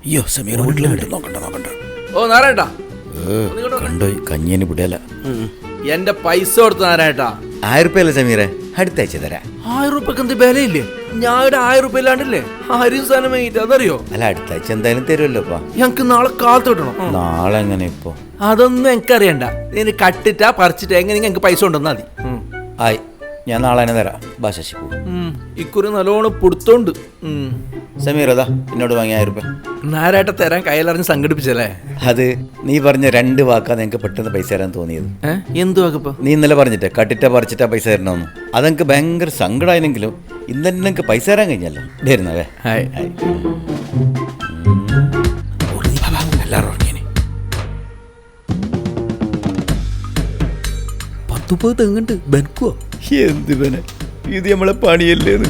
അയ്യോ സമീർ വീട്ടിൽ നോക്കണ്ട ഓ നാരായട്ടാ കണ്ടോയി കഞ്ഞിന് പിടിയല്ല. എന്റെ പൈസ കൊടുത്തു നാരായട്ടാ. 1000 രൂപയല്ലേ സമീറെ, അടുത്ത ആഴ്ച തരാം. 1000 രൂപക്ക് എന്ത് വിലയില്ലേ? ഞാൻ 1000 രൂപ ഇല്ലാണ്ടല്ലേ ആരും സാധനം വാങ്ങിട്ട്, അതറിയോ? അല്ല അടുത്ത ആഴ്ച എന്തായാലും തരുമല്ലോപ്പാ. ഞങ്ങക്ക് നാളെ കാലത്ത് കിട്ടണം. നാളെ എങ്ങനെ ഇപ്പൊ? അതൊന്നും എനിക്കറിയണ്ട. നീ കട്ടിട്ടാ പറിച്ചിട്ട് എങ്ങനെ ഞങ്ങക്ക് പൈസ കൊണ്ടുവന്നാ മതി. ആയി, ഞാൻ നാളെ തന്നെ തരാം. ബാ ശശി പോ. ഇക്കുറി നല്ലോണം പുടുത്തോണ്ട്. സമീർ അതാ എന്നോട് വാങ്ങിയ 1000 രൂപ. നാരായട്ട തരാൻ കയ്യിലറിഞ്ഞ് സംഘടിപ്പിച്ചല്ലേ? അത് നീ പറഞ്ഞ 2 വാക്കാ നിനക്ക് പെട്ടെന്ന് പൈസ തരാൻ തോന്നിയത്. എന്തു വാക്കപ്പോ? നീ ഇന്നലെ പറഞ്ഞിട്ടേ കട്ടിട്ടാ പറിച്ചിട്ടാ പൈസ തരണമെന്ന്. അതെനിക്ക് ഭയങ്കര സങ്കടമായെങ്കിലും ഇന്ന് തന്നെ നിനക്ക് പൈസ തരാൻ കഴിഞ്ഞല്ലോ. ഇതായിരുന്നവേ എല്ലാവരും ഉറങ്ങിയേ. 10 തെങ്ങുണ്ട് ബെൻക്കുവോ? എന്ത് ഇത് നമ്മളെ പണിയല്ലേന്ന്.